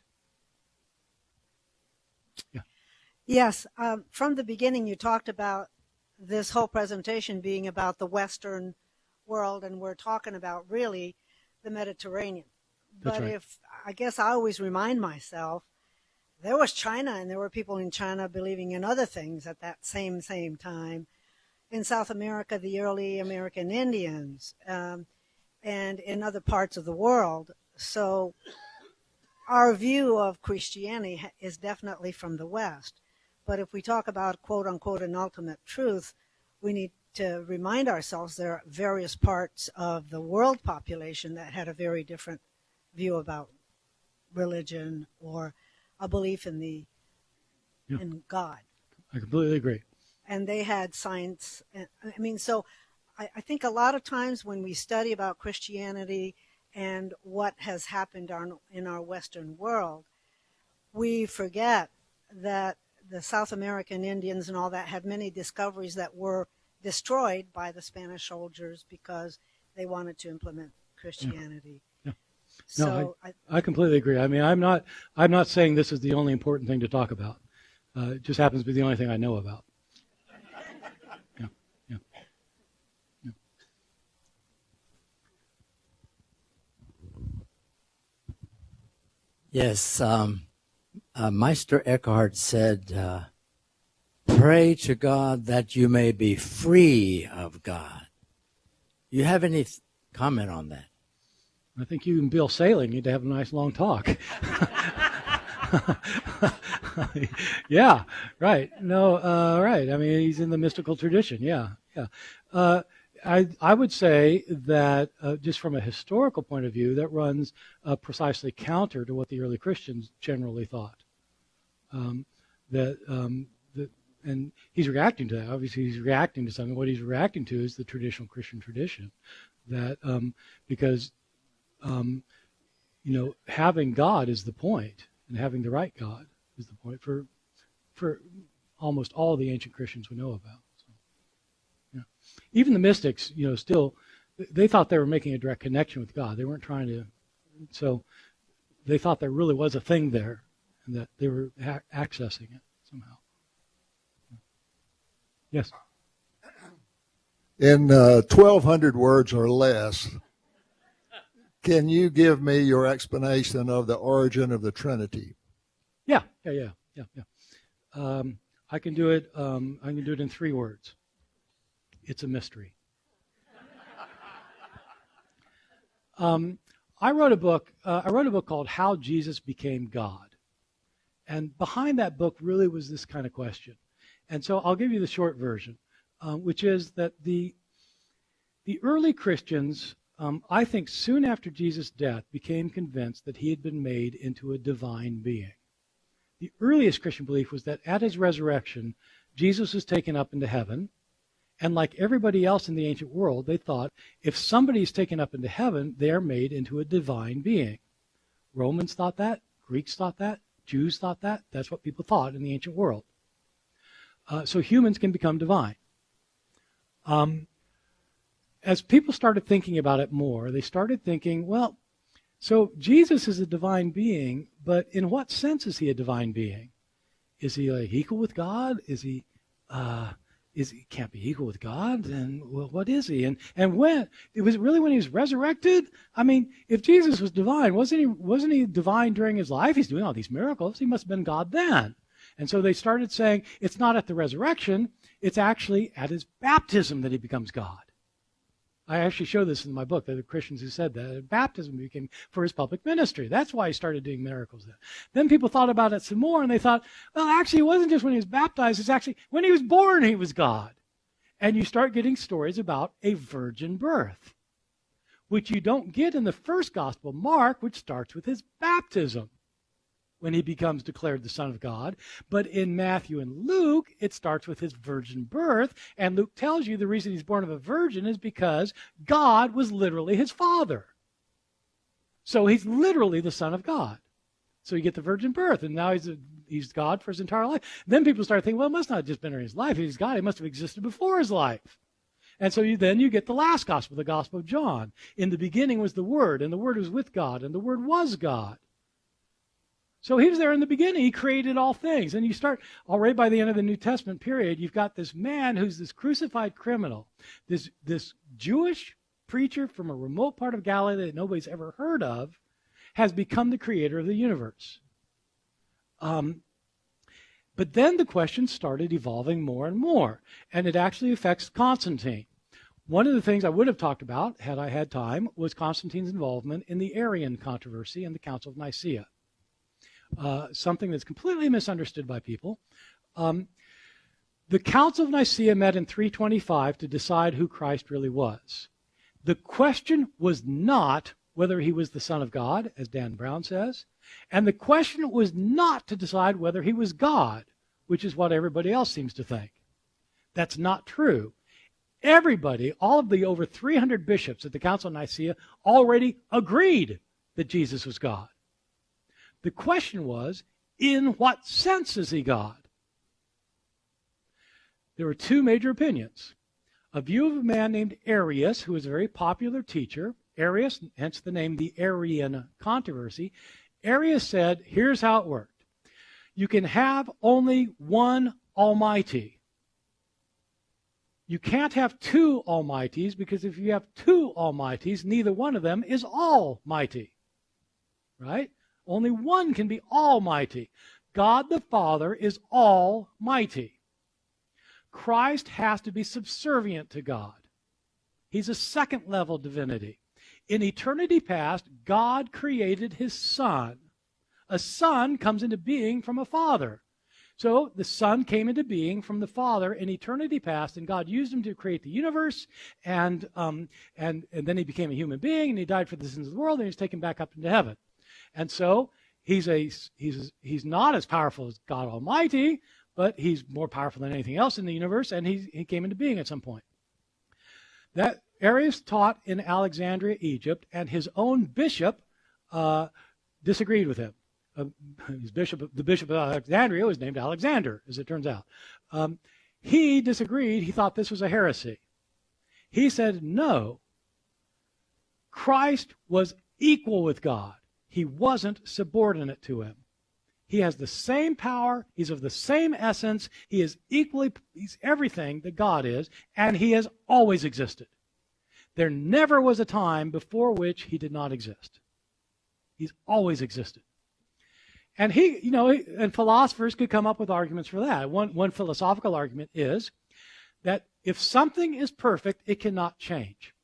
Yeah. Yes. From the beginning, you talked about this whole presentation being about the Western world, and we're talking about really the Mediterranean. That's but right. I guess I always remind myself, there was China, and there were people in China believing in other things at that same time. In South America, the early American Indians, and in other parts of the world. So our view of Christianity is definitely from the West. But if we talk about, quote unquote, an ultimate truth, we need to remind ourselves there are various parts of the world population that had a very different view about religion or a belief in in God. I completely agree. And they had science. So I think a lot of times when we study about Christianity and what has happened in our Western world, we forget that the South American Indians and all that had many discoveries that were destroyed by the Spanish soldiers because they wanted to implement Christianity. Yeah. So I completely agree. I mean, I'm not saying this is the only important thing to talk about. It just happens to be the only thing I know about. Yeah. Yes, Meister Eckhart said, pray to God that you may be free of God. You have any comment on that? I think you and Bill Sailing need to have a nice long talk. Yeah, right. No, right. I mean, he's in the mystical tradition. Yeah. I would say that just from a historical point of view, that runs precisely counter to what the early Christians generally thought. And he's reacting to that. Obviously, he's reacting to something. What he's reacting to is the traditional Christian tradition. That because having God is the point, and having the right God is the point for almost all the ancient Christians we know about. So, yeah. Even the mystics, still, they thought they were making a direct connection with God. They weren't trying to. So they thought there really was a thing there, and that they were accessing it somehow. Yes. In 1,200 words or less, can you give me your explanation of the origin of the Trinity? Yeah. I can do it. In 3 words. It's a mystery. I wrote a book called "How Jesus Became God," and behind that book really was this kind of question. And so I'll give you the short version, which is that the early Christians, I think soon after Jesus' death, became convinced that he had been made into a divine being. The earliest Christian belief was that at his resurrection, Jesus was taken up into heaven, and like everybody else in the ancient world, they thought if somebody is taken up into heaven, they are made into a divine being. Romans thought that, Greeks thought that, Jews thought that. That's what people thought in the ancient world. So humans can become divine. as people started thinking about it more, they started thinking, well, so Jesus is a divine being, but in what sense is he a divine being? Is he like equal with God? Is he can't be equal with God? Then well, what is he? And when it was really when he was resurrected? I mean, if Jesus was divine, wasn't he divine during his life? He's doing all these miracles. He must have been God then. And so they started saying it's not at the resurrection, it's actually at his baptism that he becomes God. I actually show this in my book. There are Christians who said that baptism became for his public ministry. That's why he started doing miracles then. Then people thought about it some more, and they thought, well, actually, it wasn't just when he was baptized. It's actually when he was born, he was God. And you start getting stories about a virgin birth, which you don't get in the first gospel, Mark, which starts with his baptism when he becomes declared the Son of God. But in Matthew and Luke, it starts with his virgin birth. And Luke tells you the reason he's born of a virgin is because God was literally his father. So he's literally the Son of God. So you get the virgin birth, and now he's God for his entire life. Then people start thinking, well, it must not have just been in his life. He's God. He must have existed before his life. And so then you get the last gospel, the Gospel of John. In the beginning was the Word, and the Word was with God, and the Word was God. So he was there in the beginning. He created all things. And you start, already by the end of the New Testament period, you've got this man who's this crucified criminal, this Jewish preacher from a remote part of Galilee that nobody's ever heard of, has become the creator of the universe. But then the questions started evolving more and more, and it actually affects Constantine. One of the things I would have talked about, had I had time, was Constantine's involvement in the Arian controversy and the Council of Nicaea. Something that's completely misunderstood by people. The Council of Nicaea met in 325 to decide who Christ really was. The question was not whether he was the Son of God, as Dan Brown says, and the question was not to decide whether he was God, which is what everybody else seems to think. That's not true. Everybody, all of the over 300 bishops at the Council of Nicaea already agreed that Jesus was God. The question was, in what sense is he God? There were two major opinions. A view of a man named Arius, who was a very popular teacher. Arius, hence the name, the Arian controversy. Arius said, here's how it worked. You can have only one Almighty. You can't have two Almighties, because if you have two Almighties, neither one of them is almighty. Right? Only one can be almighty. God the Father is almighty. Christ has to be subservient to God. He's a second-level divinity. In eternity past, God created his Son. A Son comes into being from a Father. So the Son came into being from the Father in eternity past, and God used him to create the universe, and then he became a human being, and he died for the sins of the world, and he's taken back up into heaven. And so he's not as powerful as God Almighty, but he's more powerful than anything else in the universe, and he came into being at some point. That Arius taught in Alexandria, Egypt, and his own bishop disagreed with him. The bishop of Alexandria was named Alexander, as it turns out. He disagreed. He thought this was a heresy. He said, no, Christ was equal with God. He wasn't subordinate to him. He has the same power. He's of the same essence. He's everything that God is, and he has always existed. There never was a time before which he did not exist. He's always existed. And and philosophers could come up with arguments for that. One philosophical argument is that if something is perfect, it cannot change.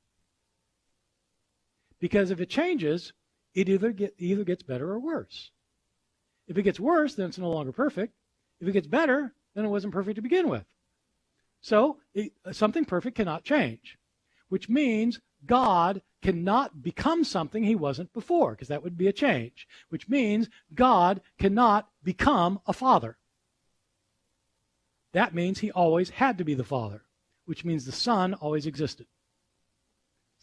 Because if it changes, it either gets better or worse. If it gets worse, then it's no longer perfect. If it gets better, then it wasn't perfect to begin with. So something perfect cannot change, which means God cannot become something he wasn't before, because that would be a change, which means God cannot become a father. That means he always had to be the Father, which means the Son always existed.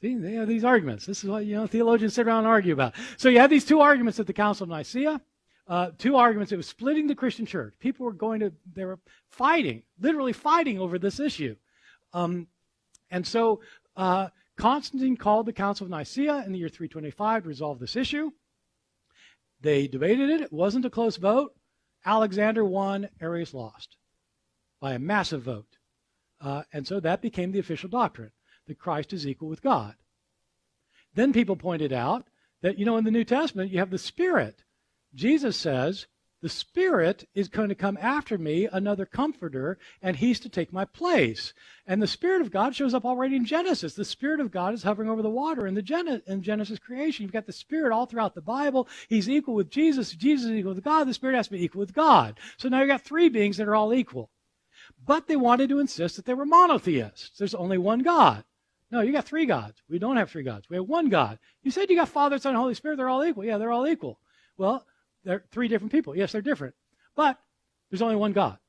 See, they have these arguments. This is what theologians sit around and argue about. So you have these two arguments at the Council of Nicaea. Two arguments. It was splitting the Christian church. People were they were fighting, literally fighting over this issue. And so Constantine called the Council of Nicaea in the year 325 to resolve this issue. They debated it. It wasn't a close vote. Alexander won, Arius lost by a massive vote. And so that became the official doctrine, that Christ is equal with God. Then people pointed out that, in the New Testament, you have the Spirit. Jesus says, the Spirit is going to come after me, another comforter, and he's to take my place. And the Spirit of God shows up already in Genesis. The Spirit of God is hovering over the water in Genesis creation. You've got the Spirit all throughout the Bible. He's equal with Jesus. Jesus is equal with God. The Spirit has to be equal with God. So now you've got three beings that are all equal. But they wanted to insist that they were monotheists. There's only one God. No, you got three gods. We don't have three gods. We have one God. You said you got Father, Son, and Holy Spirit. They're all equal. Yeah, they're all equal. Well, they're three different people. Yes, they're different. But there's only one God.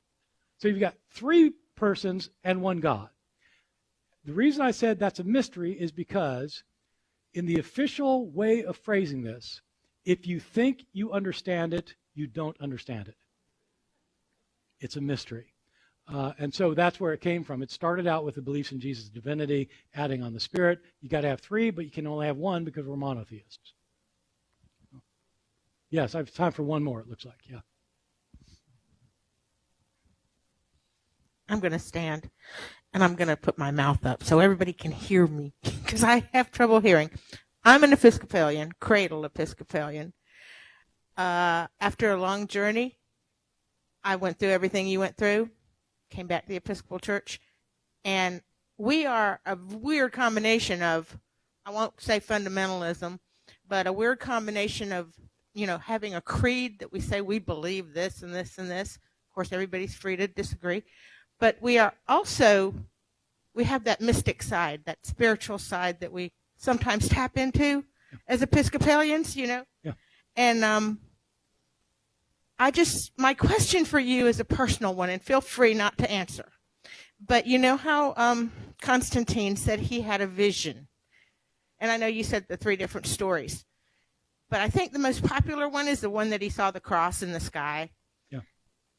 So you've got three persons and one God. The reason I said that's a mystery is because in the official way of phrasing this, if you think you understand it, you don't understand it. It's a mystery. And so that's where it came from. It started out with the beliefs in Jesus' divinity, adding on the Spirit. You got to have three, but you can only have one because we're monotheists. Yes, I have time for one more, it looks like. Yeah. I'm going to stand, and I'm going to put my mouth up so everybody can hear me because I have trouble hearing. I'm an Episcopalian, cradle Episcopalian. After a long journey, I went through everything you went through, came back to the Episcopal Church, and we are a weird combination of, I won't say fundamentalism, but a weird combination of, having a creed that we say we believe this and this and this. Of course, everybody's free to disagree. But we are also, we have that mystic side, that spiritual side that we sometimes tap into as Episcopalians, Yeah. And my question for you is a personal one, and feel free not to answer. But you know how Constantine said he had a vision? And I know you said the three different stories. But I think the most popular one is the one that he saw the cross in the sky. Yeah.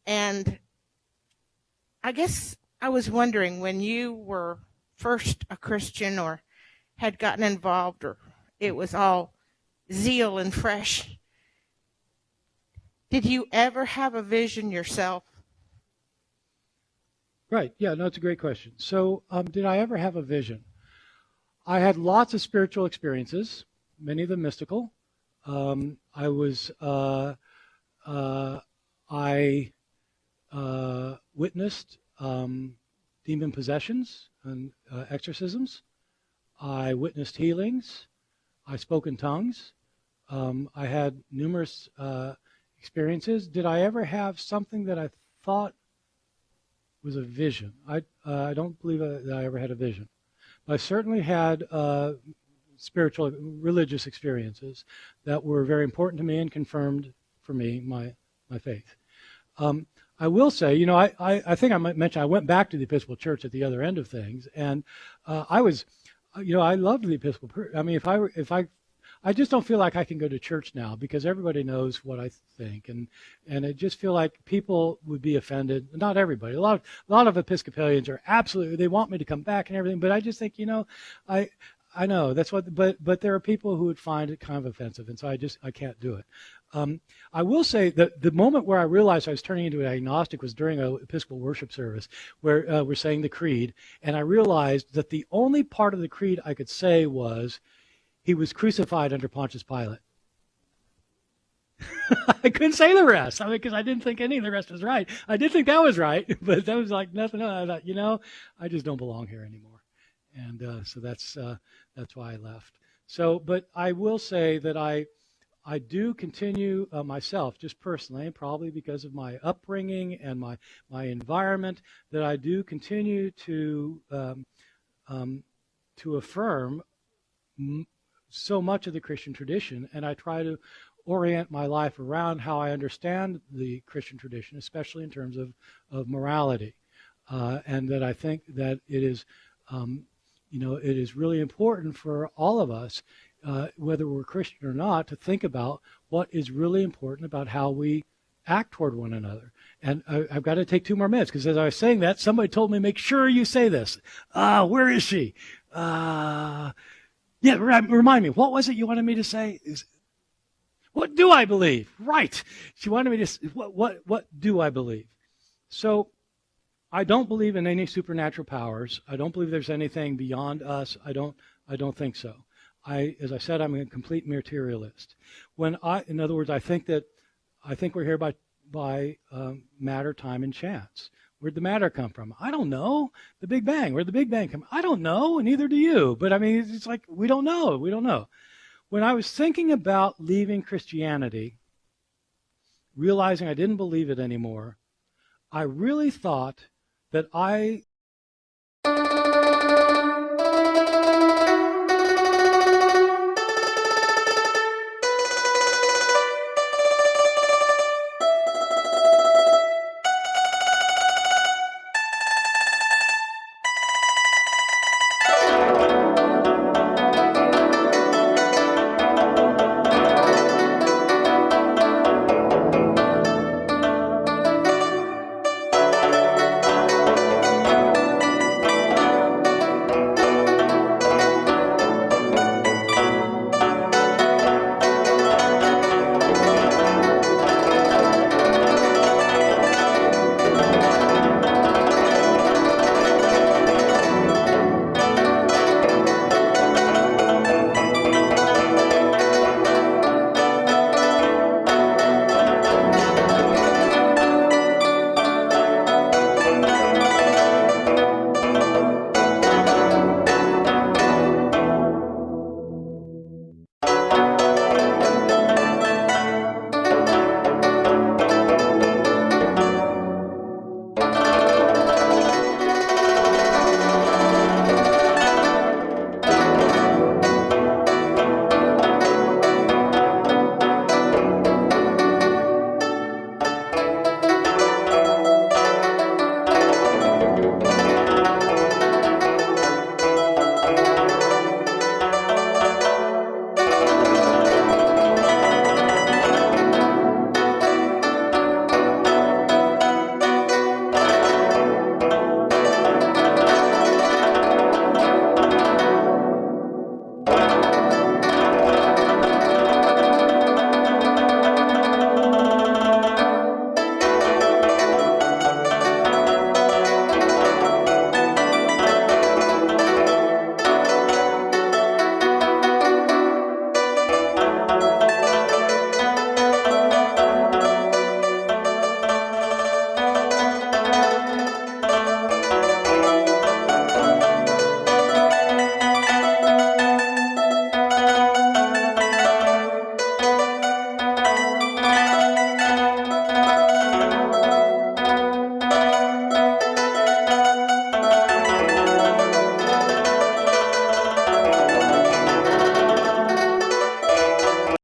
And I guess I was wondering, when you were first a Christian or had gotten involved, or it was all zeal and fresh, did you ever have a vision yourself? Right. Yeah, no, it's a great question. So did I ever have a vision? I had lots of spiritual experiences, many of them mystical. I witnessed demon possessions and exorcisms. I witnessed healings. I spoke in tongues. I had numerous experiences. Did I ever have something that I thought was a vision? I don't believe that I ever had a vision. But I certainly had spiritual, religious experiences that were very important to me and confirmed for me my faith. I will say, I think I might mention I went back to the Episcopal Church at the other end of things, and I was, I loved the Episcopal. I mean, I just don't feel like I can go to church now because everybody knows what I think, and I just feel like people would be offended. Not everybody. A lot of Episcopalians are absolutely, they want me to come back and everything, but I just think, I know that's what, but there are people who would find it kind of offensive, and so I can't do it. I will say that the moment where I realized I was turning into an agnostic was during an Episcopal worship service where we're saying the creed, and I realized that the only part of the creed I could say was, he was crucified under Pontius Pilate. I couldn't say the rest. Because I didn't think any of the rest was right. I did think that was right, but that was like nothing else. I thought, I just don't belong here anymore. And so that's why I left. So, but I will say that I do continue myself, just personally, and probably because of my upbringing and my environment, that I do continue to affirm so much of the Christian tradition, and I try to orient my life around how I understand the Christian tradition, especially in terms of morality, and that I think that it is, it is really important for all of us, whether we're Christian or not, to think about what is really important about how we act toward one another. And I've got to take 2 more minutes, because as I was saying that, somebody told me, make sure you say this. Where is she? Remind me. What was it you wanted me to say? What do I believe? Right. She wanted me to. What do I believe? So, I don't believe in any supernatural powers. I don't believe there's anything beyond us. I don't think so. As I said, I'm a complete materialist. In other words, I think we're here by matter, time, and chance. Where'd the matter come from? I don't know. The Big Bang. Where'd the Big Bang come? I don't know, and neither do you. But I mean, it's like we don't know. We don't know. When I was thinking about leaving Christianity, realizing I didn't believe it anymore, I really thought that I